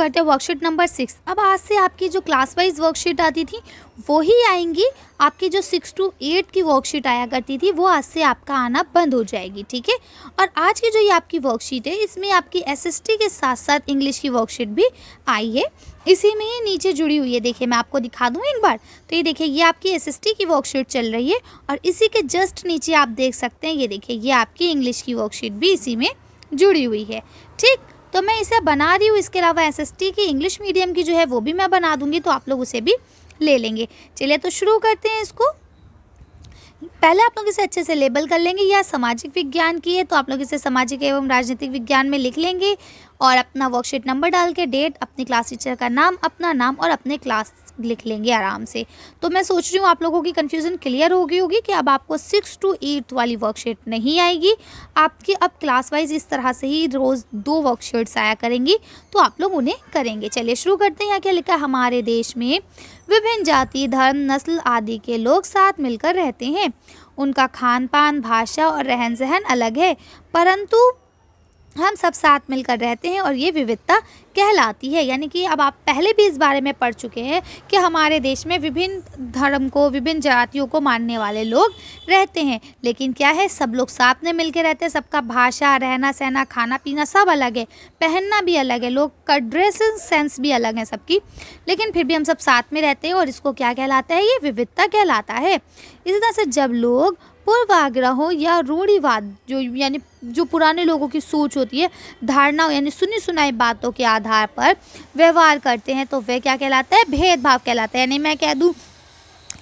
करते हैं worksheet number 6। अब आज से आपकी जो क्लास वाइज वर्कशीट आती थी वो ही आएंगी, आपकी जो 6 to 8 की वर्कशीट आया करती थी वो आज से आपका आना बंद हो जाएगी, ठीक है। और आज की जो ये आपकी वर्कशीट है इसमें आपकी एसएसटी के साथ साथ इंग्लिश की वर्कशीट भी आई है, इसी में ही नीचे जुड़ी हुई है। देखिए मैं आपको दिखा दूँ एक बार, तो ये देखिए ये आपकी एसएसटी की वर्कशीट चल रही है और इसी के जस्ट नीचे आप देख सकते हैं, ये देखिए ये आपकी इंग्लिश की वर्कशीट भी इसी में जुड़ी हुई है, ठीक। तो मैं इसे बना रही हूँ, इसके अलावा एसएसटी की इंग्लिश मीडियम की जो है वो भी मैं बना दूँगी, तो आप लोग उसे भी ले लेंगे। चलिए तो शुरू करते हैं इसको। पहले आप लोग इसे अच्छे से लेबल कर लेंगे। या सामाजिक विज्ञान की है तो आप लोग इसे सामाजिक एवं राजनीतिक विज्ञान में लिख लेंगे और अपना वर्कशीट नंबर डाल के डेट, अपनी क्लास टीचर का नाम, अपना नाम और अपने क्लास लिख लेंगे आराम से। तो मैं सोच रही हूँ आप लोगों की कन्फ्यूज़न क्लियर हो गई होगी कि अब आपको 6 to 8 वाली वर्कशीट नहीं आएगी, आपकी अब क्लास वाइज इस तरह से ही रोज़ 2 वर्कशीट्स आया करेंगी, तो आप लोग उन्हें करेंगे। चलिए शुरू करते हैं। यहाँ क्या लिखा है, हमारे देश में विभिन्न जाति, धर्म, नस्ल आदि के लोग साथ मिलकर रहते हैं। उनका खान पान, भाषा और रहन सहन अलग है, परंतु हम सब साथ मिलकर रहते हैं और ये विविधता कहलाती है। यानी कि अब आप पहले भी इस बारे में पढ़ चुके हैं कि हमारे देश में विभिन्न धर्म को, विभिन्न जातियों को मानने वाले लोग रहते हैं, लेकिन क्या है, सब लोग साथ में मिलकर रहते हैं। सबका भाषा, रहना सहना, खाना पीना सब अलग है, पहनना भी अलग है, लोग का ड्रेसिंग सेंस भी अलग है सबकी, लेकिन फिर भी हम सब साथ में रहते हैं और इसको क्या कहलाता है, ये विविधता कहलाता है। इसी तरह से जब लोग पूर्वाग्रहों या रूढ़िवाद, जो यानी जो पुराने लोगों की सोच होती है, धारणा यानी सुनी सुनाई बातों के आधार पर व्यवहार करते हैं, तो वह क्या कहलाता है, भेदभाव कहलाता है। यानी मैं कह दूं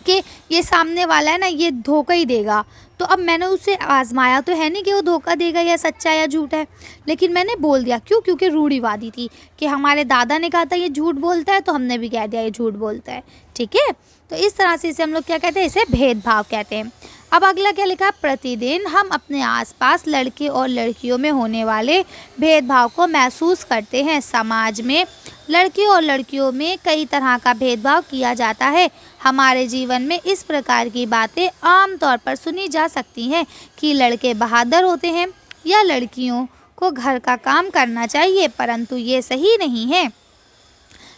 कि ये सामने वाला है ना, ये धोखा ही देगा, तो अब मैंने उसे आजमाया तो है नहीं कि वो धोखा देगा या सच्चा या झूठ है, लेकिन मैंने बोल दिया। क्यों? क्योंकि रूढ़िवादी थी कि हमारे दादा ने कहा था ये झूठ बोलता है, तो हमने भी कह दिया ये झूठ बोलता है, ठीक है। तो इस तरह से इसे हम लोग क्या कहते हैं, इसे भेदभाव कहते हैं। अब अगला क्या लिखा है, प्रतिदिन हम अपने आसपास लड़के और लड़कियों में होने वाले भेदभाव को महसूस करते हैं। समाज में लड़के और लड़कियों में कई तरह का भेदभाव किया जाता है। हमारे जीवन में इस प्रकार की बातें आमतौर पर सुनी जा सकती हैं कि लड़के बहादुर होते हैं या लड़कियों को घर का काम करना चाहिए, परंतु ये सही नहीं है।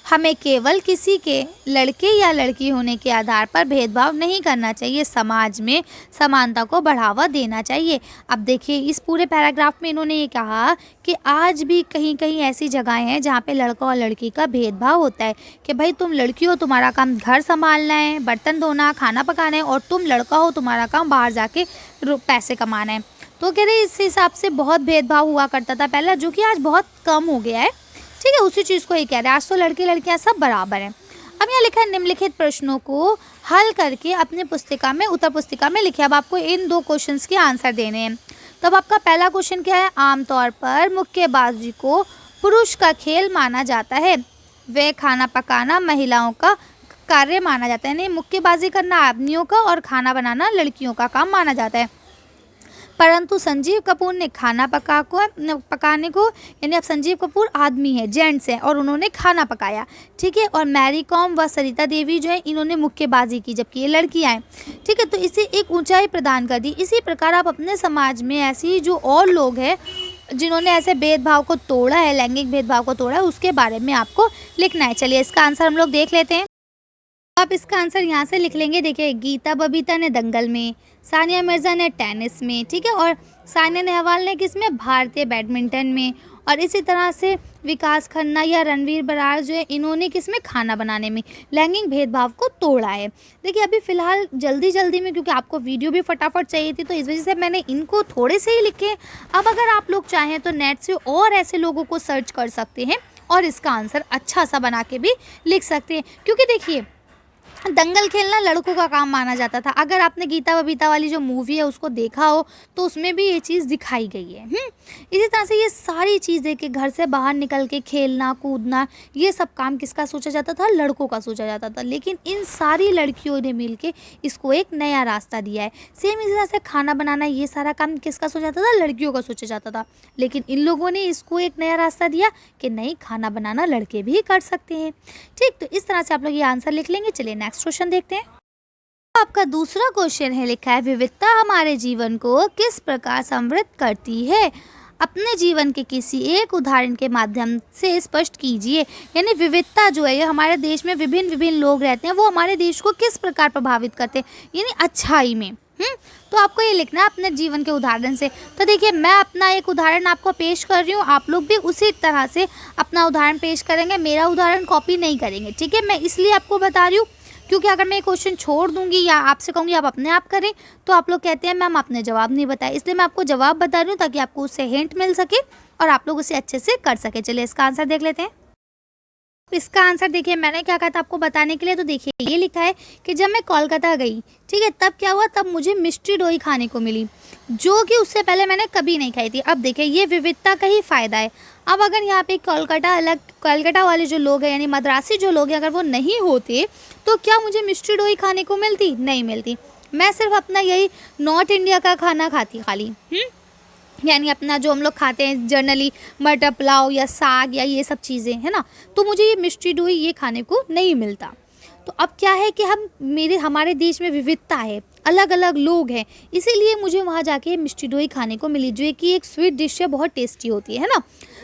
हमें केवल किसी के लड़के या लड़की होने के आधार पर भेदभाव नहीं करना चाहिए, समाज में समानता को बढ़ावा देना चाहिए। अब देखिए इस पूरे पैराग्राफ में इन्होंने ये कहा कि आज भी कहीं कहीं ऐसी जगहें हैं जहाँ पे लड़का और लड़की का भेदभाव होता है कि भाई तुम लड़की हो, तुम्हारा काम घर संभालना है, बर्तन धोना, खाना पकाना है, और तुम लड़का हो, तुम्हारा काम बाहर जाके पैसे कमाना है। तो कह रहे इस हिसाब से बहुत भेदभाव हुआ करता था पहले, जो कि आज बहुत कम हो गया है, ठीक है। उसी चीज़ को ही कह रहे हैं, आज तो लड़के लड़कियां सब बराबर हैं। अब यहाँ लिखा है, निम्नलिखित प्रश्नों को हल करके अपनी पुस्तिका में, उत्तर पुस्तिका में लिखे। अब आपको इन 2 क्वेश्चंस के आंसर देने हैं। तो अब आपका पहला क्वेश्चन क्या है, आमतौर पर मुक्केबाजी को पुरुष का खेल माना जाता है, वे खाना पकाना महिलाओं का कार्य माना जाता है। यानी मुक्केबाजी करना आदमियों का और खाना बनाना लड़कियों का काम माना जाता है, परंतु संजीव कपूर ने खाना पकाने को, यानी अब संजीव कपूर आदमी है, जेंट्स है, और उन्होंने खाना पकाया, ठीक है। और मैरी कॉम व सरिता देवी जो है इन्होंने मुक्केबाजी की, जबकि ये लड़कियां हैं, ठीक है। तो इसे एक ऊंचाई प्रदान कर दी। इसी प्रकार आप अपने समाज में ऐसी जो और लोग हैं जिन्होंने ऐसे भेदभाव को तोड़ा है, लैंगिक भेदभाव को तोड़ा है, उसके बारे में आपको लिखना है। चलिए इसका आंसर हम लोग देख लेते हैं। आप इसका आंसर यहाँ से लिख लेंगे। देखिए गीता बबीता ने दंगल में, सानिया मिर्ज़ा ने टेनिस में, ठीक है, और सानिया नेहवाल ने किसमें, भारतीय बैडमिंटन में, और इसी तरह से विकास खन्ना या रणवीर बरार जो है इन्होंने किसमें, खाना बनाने में लैंगिक भेदभाव को तोड़ा है। देखिए अभी फ़िलहाल जल्दी में, क्योंकि आपको वीडियो भी फटाफट चाहिए थी, तो इस वजह से मैंने इनको थोड़े से ही लिखे। अब अगर आप लोग चाहें तो नेट से और ऐसे लोगों को सर्च कर सकते हैं और इसका आंसर अच्छा सा बना के भी लिख सकते हैं, क्योंकि देखिए दंगल खेलना लड़कों का काम माना जाता था। अगर आपने गीता बबीता वाली जो मूवी है उसको देखा हो तो उसमें भी ये चीज़ दिखाई गई है। इसी तरह से ये सारी चीज़ें कि घर से बाहर निकल के खेलना कूदना, ये सब काम किसका सोचा जाता था, लड़कों का सोचा जाता था, लेकिन इन सारी लड़कियों ने मिलके इसको एक नया रास्ता दिया है। सेम इसी तरह से खाना बनाना, ये सारा काम किसका सोचा जाता था, लड़कियों का सोचा जाता था, लेकिन इन लोगों ने इसको एक नया रास्ता दिया कि नहीं, खाना बनाना लड़के भी कर सकते हैं, ठीक। तो इस तरह से आप लोग ये आंसर लिख लेंगे। चलिए नेक्स्ट क्वेश्चन देखते हैं। आपका दूसरा क्वेश्चन है, लिखा है विविधता हमारे जीवन को किस प्रकार समृद्ध करती है। अपने जीवन के किसी एक उदाहरण के माध्यम से स्पष्ट कीजिए। यानी विविधता जो है, ये हमारे देश में विभिन्न विभिन्न लोग रहते हैं, वो हमारे देश को किस प्रकार प्रभावित करते हैं, यानी अच्छाई में। तो आपको ये लिखना है अपने जीवन के उदाहरण से। तो देखिए, मैं अपना एक उदाहरण आपको पेश कर रही हूँ, आप लोग भी उसी तरह से अपना उदाहरण पेश करेंगे, मेरा उदाहरण कॉपी नहीं करेंगे, ठीक है। मैं इसलिए आपको बता रही हूँ क्योंकि अगर मैं ये क्वेश्चन छोड़ दूंगी या आपसे कहूँगी आप अपने आप करें, तो आप लोग कहते हैं मैम आपने जवाब नहीं बताया। इसलिए मैं आपको जवाब बता रही हूँ ताकि आपको उससे हिंट मिल सके और आप लोग उसे अच्छे से कर सके। चलिए इसका आंसर देख लेते हैं। इसका आंसर देखिए, मैंने क्या कहा था आपको बताने के लिए। तो देखिए, ये लिखा है कि जब मैं कोलकाता गई, ठीक है, तब क्या हुआ, तब मुझे मिष्टी दोई खाने को मिली, जो कि उससे पहले मैंने कभी नहीं खाई थी। अब देखिए, ये विविधता का ही फ़ायदा है। अब अगर यहाँ पे कोलकाता वाले जो लोग हैं, यानी मद्रासी जो लोग हैं, अगर वो नहीं होते तो क्या मुझे मिष्टी दोई खाने को मिलती? नहीं मिलती। मैं सिर्फ अपना यही नॉर्थ इंडिया का खाना खाती खाली, यानी अपना जो हम लोग खाते हैं जनरली, मटर पुलाव या साग या ये सब चीज़ें, है ना। तो मुझे ये मिष्टी दोई ये खाने को नहीं मिलता। तो अब क्या है कि हमारे देश में विविधता है, अलग अलग लोग हैं, इसीलिए मुझे वहाँ जाके मिष्टी दोई खाने को मिली, जो कि एक स्वीट डिश है, बहुत टेस्टी होती है ना।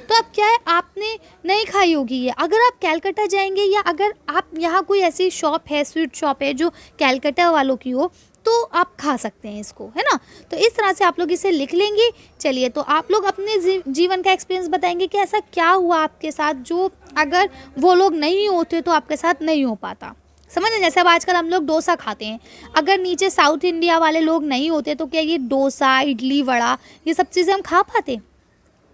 तो अब क्या है, आपने नहीं खाई होगी ये। अगर आप कैलकाटा जाएंगे या अगर आप यहाँ कोई ऐसी शॉप है, स्वीट शॉप है जो कैलकाटा वालों की हो, तो आप खा सकते हैं इसको, है ना। तो इस तरह से आप लोग इसे लिख लेंगे। चलिए, तो आप लोग अपने जीवन का एक्सपीरियंस बताएंगे कि ऐसा क्या हुआ आपके साथ, जो अगर वो लोग नहीं होते तो आपके साथ नहीं हो पाता। समझ, जैसे अब आजकल हम लोग डोसा खाते हैं, अगर नीचे साउथ इंडिया वाले लोग नहीं होते तो क्या ये डोसा, इडली, वड़ा, ये सब चीज़ें हम खा पाते?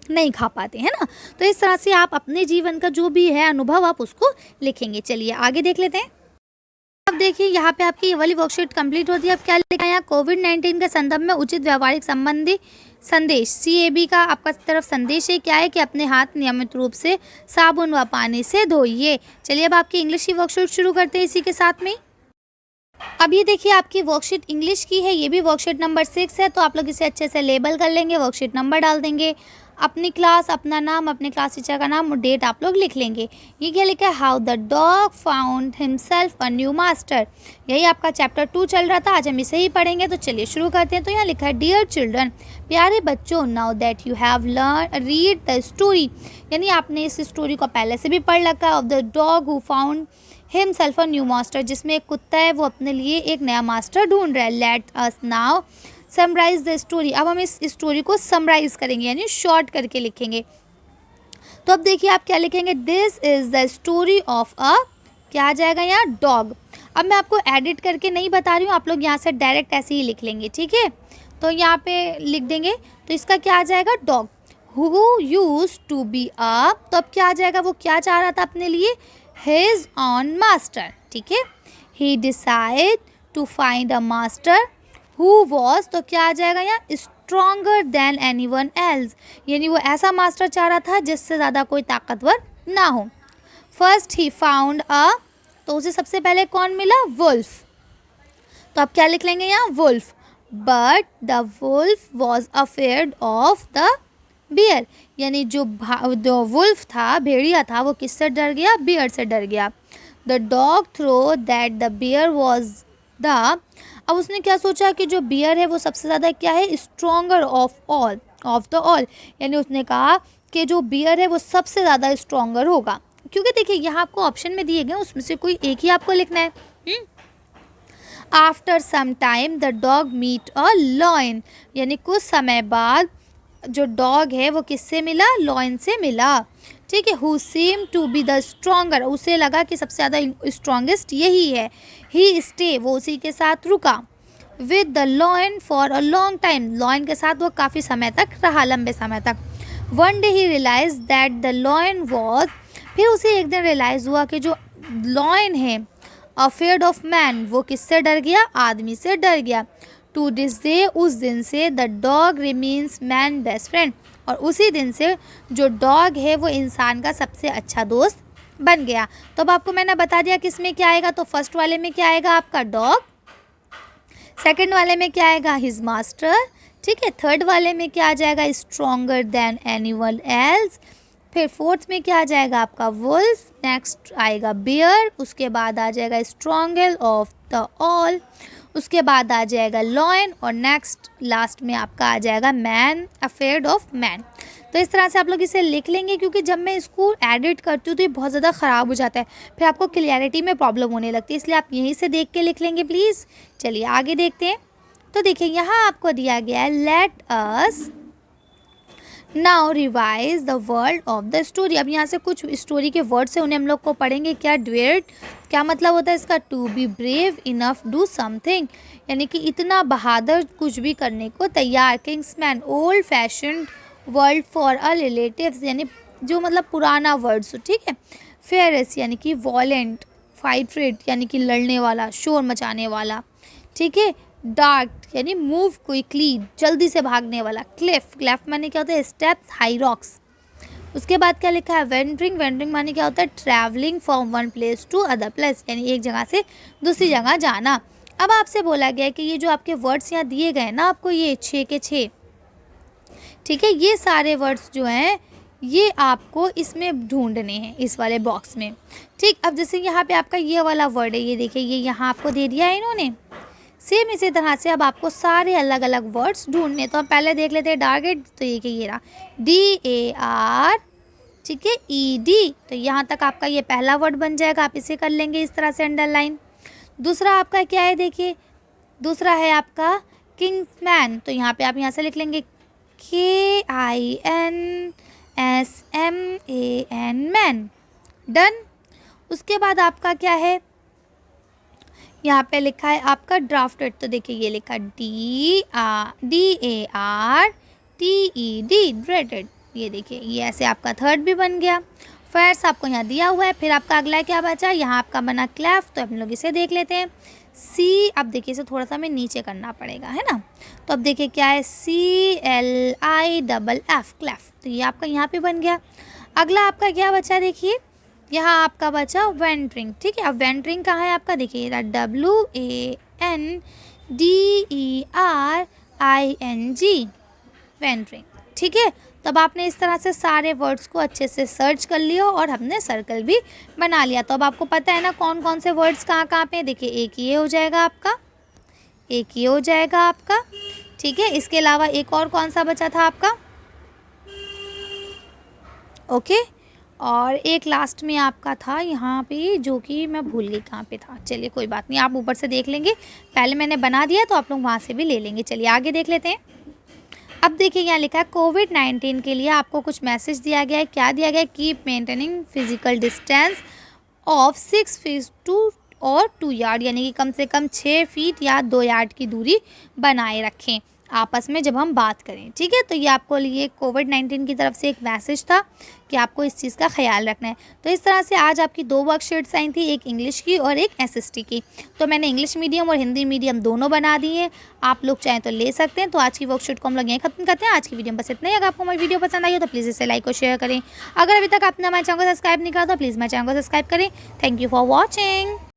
नहीं खा पाते, है ना। तो इस तरह से आप अपने जीवन का जो भी है अनुभव, आप उसको लिखेंगे। चलिए आगे देख लेते हैं। अब देखिए, यहाँ पे आपकी ये वाली वर्कशीट कंप्लीट होती है। अब क्या लिखा है यहाँ, कोविड-19 के संदर्भ में उचित व्यवहारिक संबंधी संदेश, CAB का आपका तरफ संदेश है क्या है कि अपने हाथ नियमित रूप से साबुन व पानी से धोइए। चलिए अब आपकी इंग्लिश की वर्कशीट शुरू करते हैं इसी के साथ में। अब ये देखिए, आपकी वर्कशीट इंग्लिश की है, ये भी वर्कशीट नंबर 6 है। तो आप लोग इसे अच्छे से लेबल कर लेंगे, वर्कशीट नंबर डाल देंगे, अपनी क्लास, अपना नाम, अपने क्लास टीचर का नाम और डेट आप लोग लिख लेंगे। ये क्या लिखा है, how the dog found himself a new master. यही आपका चैप्टर 2 चल रहा था, आज हम इसे ही पढ़ेंगे। तो चलिए शुरू करते हैं। तो यहाँ लिखा है, डियर चिल्ड्रन, प्यारे बच्चों, now that you have learn read the story, यानी आपने इस स्टोरी को पहले से भी पढ़ रखा है, of the dog who found himself a new master, जिसमें एक कुत्ता है वो अपने लिए एक नया मास्टर ढूंढ रहा है। Let us now summarise the story. अब हम इस स्टोरी को समराइज करेंगे, यानी शॉर्ट करके लिखेंगे। तो अब देखिए आप क्या लिखेंगे, this is the story of a, क्या आ जाएगा यहाँ, डॉग। अब मैं आपको एडिट करके नहीं बता रही हूँ, आप लोग यहाँ से डायरेक्ट ऐसे ही लिख लेंगे, ठीक है। तो यहाँ पे लिख देंगे, तो इसका क्या आ जाएगा, dog who used to be a, तो अब क्या आ जाएगा, वो क्या चाह रहा था अपने लिए, हिज ऑन मास्टर, ठीक है। He decide to find a master who was, तो क्या आ जाएगा यहाँ, स्ट्रॉन्गर देन एनीवन एल्स, यानी वो ऐसा मास्टर चाह रहा था जिससे ज़्यादा कोई ताकतवर ना हो। फर्स्ट ही फाउंड अ, तो उसे सबसे पहले कौन मिला, वुल्फ। तो अब क्या लिख लेंगे यहाँ, wolf. But the wolf was afraid of the bear, यानी जो वुल्फ था, भेड़िया था, वो किससे डर गया, बियर से डर गया। The dog thought that the bear was the, अब उसने क्या सोचा कि जो बियर है वो सबसे ज़्यादा क्या है, स्ट्रॉन्गर ऑफ द ऑल, यानी उसने कहा कि जो बियर है वो सबसे ज़्यादा स्ट्रॉन्गर होगा। क्योंकि देखिए यहाँ आपको ऑप्शन में दिए गए, उसमें से कोई एक ही आपको लिखना है। After some time the dog meet a lion, यानी कुछ समय बाद जो डॉग है वो किससे मिला, लॉयन से मिला, ठीक है। Who seem to be the stronger, उसे लगा कि सबसे ज़्यादा स्ट्रॉन्गेस्ट यही है। ही स्टे, वो उसी के साथ रुका। With the lion for a long time, lion के साथ वो काफ़ी समय तक रहा, लंबे समय तक। One day he realise that the lion was, फिर उसे एक दिन रियलाइज़ हुआ कि जो लॉयन है, अफेयर्ड ऑफ मैन, वो किससे डर गया, आदमी से डर गया। टू दिस डे, उस दिन से, the dog remains man best friend, और उसी दिन से जो डॉग है वो इंसान का सबसे अच्छा दोस्त बन गया। तो अब आपको मैंने बता दिया किस में क्या आएगा। तो फर्स्ट वाले में क्या आएगा आपका, डॉग। सेकंड वाले में क्या आएगा, हिज मास्टर, ठीक है। थर्ड वाले में क्या आ जाएगा, स्ट्रॉन्गर देन एनीवन एल्स। फिर फोर्थ में क्या आ जाएगा आपका, वुल्फ। नेक्स्ट आएगा बियर, उसके बाद आ जाएगा स्ट्रॉन्गर ऑफ द ऑल, उसके बाद आ जाएगा लॉयन, और नेक्स्ट लास्ट में आपका आ जाएगा मैन, अफेयर्ड ऑफ मैन। तो इस तरह से आप लोग इसे लिख लेंगे, क्योंकि जब मैं इसको एडिट करती हूँ तो ये बहुत ज़्यादा ख़राब हो जाता है, फिर आपको क्लियरिटी में प्रॉब्लम होने लगती है, इसलिए आप यहीं से देख के लिख लेंगे प्लीज़। चलिए आगे देखते हैं। तो देखिए यहाँ आपको दिया गया है let us now revise the word of the story. अब यहाँ से कुछ स्टोरी के वर्ड्स हैं, उन्हें हम लोग को पढ़ेंगे। क्या डेयर, क्या मतलब होता है इसका? To be brave enough do something, यानी कि इतना बहादुर कुछ भी करने को तैयार। Kinsman old fashion word for a relatives, यानी जो मतलब पुराना वर्ड्स, ठीक है। फेयरस यानी कि वॉलेंट, फाइटरेट यानी कि लड़ने वाला, शोर मचाने वाला, ठीक है। डार्क यानी मूव क्विकली, जल्दी से भागने वाला। क्लिफ, क्लेफ माने क्या होता है? Steps, high rocks. उसके बाद क्या लिखा है? वेंडरिंग, वेंडरिंग माने क्या होता है? Travelling from one place to other place, यानी एक जगह से दूसरी जगह जाना। अब आपसे बोला गया है कि ये जो आपके वर्ड्स यहाँ दिए गए ना आपको, ये 6 के 6, ठीक है, ये सारे वर्ड्स जो हैं ये आपको इसमें ढूंढने हैं, इस वाले बॉक्स में, ठीक। अब जैसे यहाँ पे आपका ये वाला वर्ड है, ये देखिए, ये यहाँ आपको दे दिया है इन्होंने। सेम इसी तरह से अब आपको सारे अलग अलग वर्ड्स ढूंढने। तो हम पहले देख लेते हैं टारगेट। तो ये रहा DAR, ठीक है, ED। तो यहाँ तक आपका ये पहला वर्ड बन जाएगा, आप इसे कर लेंगे इस तरह से अंडरलाइन। दूसरा आपका क्या है? देखिए दूसरा है आपका किंग्समैन। तो यहाँ पे आप यहाँ से लिख लेंगे KINSMAN, मैन। डन। उसके बाद आपका क्या है? यहाँ पे लिखा है आपका ड्राफ्टेड। तो देखिए ये लिखा DARTED, ड्रेटेड। ये देखिए ये ऐसे आपका थर्ड भी बन गया। फर्स्ट आपको यहाँ दिया हुआ है। फिर आपका अगला क्या बचा? यहाँ आपका बना क्लेफ। तो हम लोग इसे देख लेते हैं। C, अब देखिए इसे थोड़ा सा हमें नीचे करना पड़ेगा, है ना। तो अब देखिए क्या है? CLIFF, क्लेफ। तो ये आपका यहाँ पे बन गया। अगला आपका क्या बचा? देखिए यहाँ आपका बचा वेंटरिंग, ठीक है। अब वेंटरिंग कहाँ है आपका? देखिए WANDERING, वेंटरिंग, ठीक है। तब आपने इस तरह से सारे वर्ड्स को अच्छे से सर्च कर लिया और हमने सर्कल भी बना लिया। तो अब आपको पता है ना कौन कौन से वर्ड्स कहाँ कहाँ पे। देखिए एक ये हो जाएगा आपका, एक ये हो जाएगा आपका, ठीक है। इसके अलावा एक और कौन सा बचा था आपका? ओके। और एक लास्ट में आपका था यहाँ पे, जो कि मैं भूल गई कहाँ पे था। चलिए कोई बात नहीं, आप ऊपर से देख लेंगे। पहले मैंने बना दिया तो आप लोग वहाँ से भी ले लेंगे। चलिए आगे देख लेते हैं। अब देखिए यहाँ लिखा है कोविड-19 के लिए आपको कुछ मैसेज दिया गया है। क्या दिया गया है? Keep maintaining physical distance of 6 feet और 2 यार्ड, यानी कि कम से कम 6 फीट या 2 यार्ड की दूरी बनाए रखें आपस में जब हम बात करें, ठीक है। तो ये आपको लिए कोविड-19 की तरफ से एक मैसेज था कि आपको इस चीज़ का ख्याल रखना है। तो इस तरह से आज आपकी 2 वर्कशीट्स आई थी, एक इंग्लिश की और एक SST की। तो मैंने इंग्लिश मीडियम और हिंदी मीडियम दोनों बना दिए हैं, आप लोग चाहें तो ले सकते हैं। तो आज की वर्कशीट को हम लोग यहीं खत्म करते हैं। आज की वीडियो में बस इतना ही। अगर आपको हमारी वीडियो पसंद आई हो तो प्लीज़ इसे लाइक और शेयर करें। अगर अभी तक आपने हमारे चैनल को सब्सक्राइब नहीं करा तो प्लीज़ हमारे चैनल को सब्सक्राइब करें। Thank you for watching.